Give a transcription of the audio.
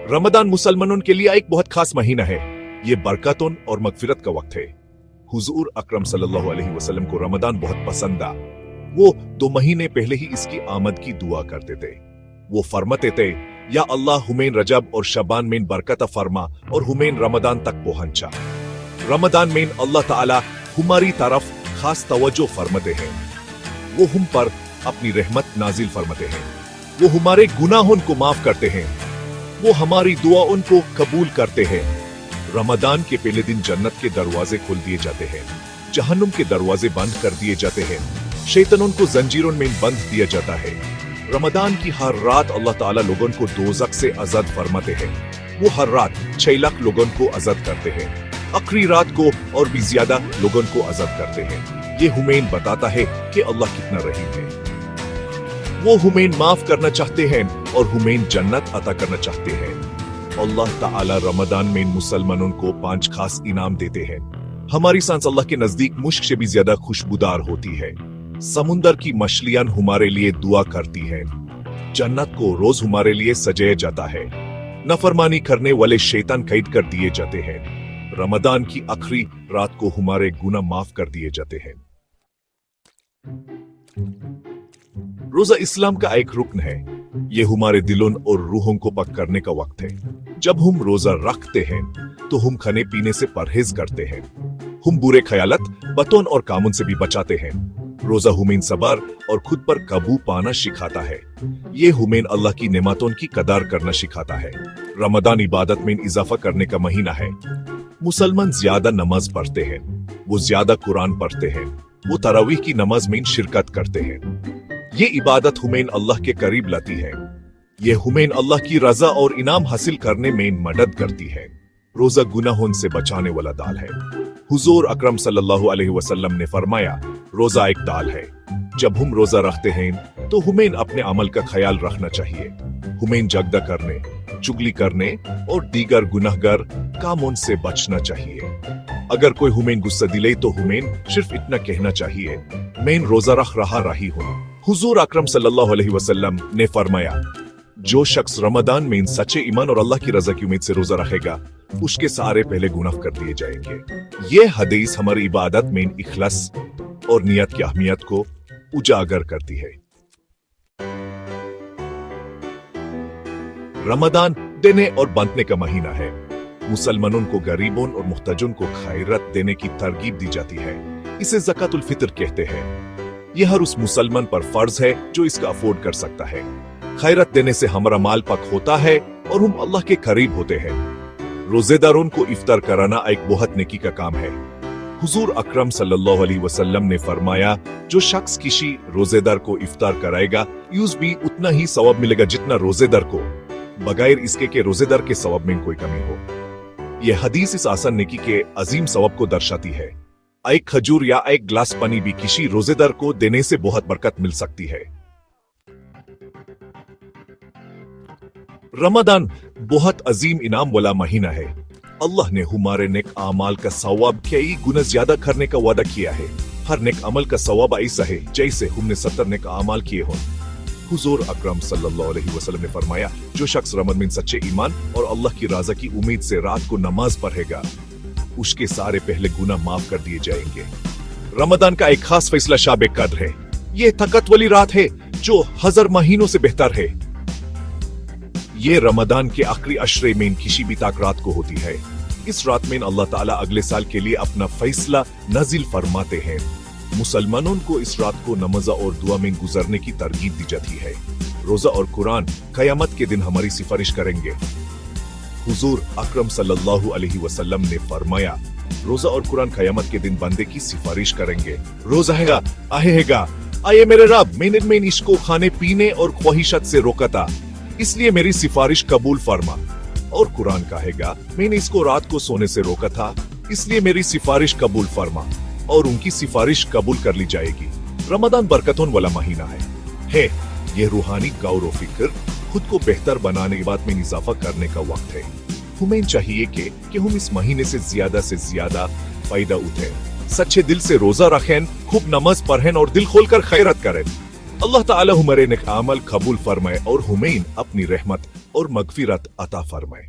रमदान मुसलमानों के लिए एक बहुत खास महीना है। ये बरकतों और मगफिरत का वक्त है। हुजूर अकरम सल्लल्लाहु अलैहि वसल्लम को रमदान बहुत पसंद था। वो 2 महीने पहले ही इसकी आमद की दुआ करते थे। वो फरमाते थे, या अल्लाह हुमैन रजब और शबान में बरकत फरमा और हुमैन रमदान तक पहुंचा। रमदान में अल्लाह ताला हमारी तरफ खास तवज्जो फरमाते हैं। वो हम पर अपनी रहमत नाजिल फरमाते हैं। वो हमारे गुनाहों को माफ करते हैं। वो हमारी दुआओं को कबूल करते हैं। रमदान के पहले दिन जन्नत के दरवाजे खोल दिए जाते हैं, जहन्नुम के दरवाजे बंद कर दिए जाते हैं, शैतानों को जंजीरों में बंद दिया जाता है। रमदान की हर रात अल्लाह ताला लोगों को दोज़ख से आजाद फरमाते हैं। वो हर रात 6 लाख लोगों को आजाद करते हैं। आखिरी रात को और भी ज्यादा लोगों को आजाद करते हैं। ये हुमैन बताता है कि अल्लाह कितना रहीम है। वो हुमैन माफ करना चाहते हैं और हुमैन जन्नत अता करना चाहते हैं। अल्लाह ताला रमदान में मुसलमानों को 5 खास इनाम देते हैं। हमारी सांस अल्लाह के नजदीक मुश्क से भी ज्यादा खुशबूदार होती है। समुंदर की मछलियां हमारे लिए दुआ करती हैं। जन्नत को रोज हमारे लिए सजाया जाता है। नफरमानी करने वाले शैतान कैद कर दिए जाते हैं। रमदान की आखिरी रात को हमारे गुनाह माफ कर दिए जाते हैं। रोजा इस्लाम का एक रुकन है। ये हमारे दिलों और रूहों को पक करने का वक्त है। जब हम रोजा रखते हैं तो हम खाने पीने से परहेज करते हैं। हम बुरे ख्यालत, बातों और कामों से भी बचाते हैं। रोजा हुमैन सबर और खुद पर काबू पाना सिखाता है। ये हुमैन अल्लाह की नेमतों की कदर करना सिखाता है। रमदान इबादत में इजाफा करने का महीना है। मुसलमान ज्यादा नमाज पढ़ते हैं। वो ज्यादा कुरान पढ़ते हैं। वो तरावीह की नमाज में शिरकत करते हैं। ये इबादत हुमैन अल्लाह के करीब लाती है। ये हुमैन अल्लाह की रजा और इनाम हासिल करने में मदद करती है। रोजा गुनाहों से बचाने वाला दाल है। हुजूर अकरम सल्लल्लाहु अलैहि वसल्लम ने फरमाया, रोजा एक दाल है। जब हम रोजा रखते हैं तो हुमैन अपने अमल का ख्याल रखना चाहिए। हुमैन जगदा करने, चुगली करने और दीगर गुनाहगार कामों से बचना चाहिए। अगर कोई हुमैन गुस्सा दिले तो हुमैन सिर्फ इतना कहना चाहिए, मैं रोजा रख रही हूँ। हुजूर अकरम सल्लल्लाहु अलैहि वसल्लम ने फरमाया, जो शख्स रमदान में सच्चे ईमान और अल्लाह की रजा की उम्मीद से रोजा रखेगा, उसके सारे पहले गुनाह कर दिए जाएंगे। ये हदीस हमारी इबादत में इखलास और नियत की अहमियत को उजागर करती है। रमदान देने और बांटने का महीना है। मुसलमानों को गरीबों और मुहताजों को खैरत देने की तरगीब दी जाती है। इसे ज़कातुल फितर कहते हैं। यह हर उस मुसलमान पर फर्ज है जो इसका अफोर्ड कर सकता है। खैरत देने से हमारा माल पक होता है और हम अल्लाह के करीब होते हैं। रोजेदारों को इफ्तार कराना एक बहुत नेकी का काम है। हुजूर अकरम सल्लल्लाहु अलैहि वसल्लम ने फरमाया, जो शख्स किसी रोजेदार को इफ्तार कराएगा, यूज भी उतना ही सवाब मिलेगा जितना रोजेदार को, बगैर इसके के रोजेदार के सवाब में कोई कमी हो। यह हदीस इस आसान नेकी के अजीम सवाब को दर्शाती है। एक खजूर या एक ग्लास पानी भी किसी रोजेदार को देने से बहुत बरकत मिल सकती है। रमदान बहुत अजीम इनाम वाला महीना है। अल्लाह ने हमारे नेक अमाल का सवाब कई गुना ज्यादा करने का वादा किया है। हर नेक अमल का सवाब ऐसा है जैसे हमने 70 नेक अमाल किए हों। हुजूर अकरम सल्लल्लाहु अलैहि वसल्लम ने फरमाया, जो शख्स रमज़ान में सच्चे ईमान और अल्लाह की रज़ा की उम्मीद से रात को नमाज पढ़ेगा, उसके सारे पहले गुनाह माफ कर दिए जाएंगे। रमजान का एक खास फैसला शाब कद्र है। ये ताकत वाली रात है जो 1000 महीनों से बेहतर है। ये रमजान के आखिरी अशरे में किसी भी ताक रात को होती है। इस रात में अल्लाह ताला अगले साल के लिए अपना फैसला नाजिल फरमाते हैं। मुसलमानों को इस रात को नमाज और दुआ में गुजरने की तरगीब दी जाती है। रोजा और कुरान कयामत के दिन हमारी सिफारिश करेंगे। हुजूर अकरम सल्लल्लाहु अलैहि वसल्लम ने फरमाया, रोजा और कुरान कयामत के दिन बंदे की सिफारिश करेंगे। रोजा हैगा आहेगा, आये मेरे रब, मैंने इसको खाने पीने और ख्वाहिशत से रोका था, इसलिए मेरी सिफारिश कबूल फरमा। और कुरान कहेगा, मैंने इसको रात को सोने से रोका था, इसलिए मेरी सिफारिश कबूल फरमा, और उनकी सिफारिश कबूल कर ली जाएगी। रमजान बरकतों वाला महीना है। ये रूहानी गौर व फिक्र, खुद को बेहतर बनाने की बात में इजाफा करने का वक्त है। हमें चाहिए कि हम इस महीने से ज्यादा फायदा उठें, सच्चे दिल से रोजा रखें, खूब नमाज पढ़ें और दिल खोलकर खैरत करें। अल्लाह ताला हमारे नेक अमल कबूल फरमाए और हुमैन अपनी रहमत और मगफिरत अता फरमाए।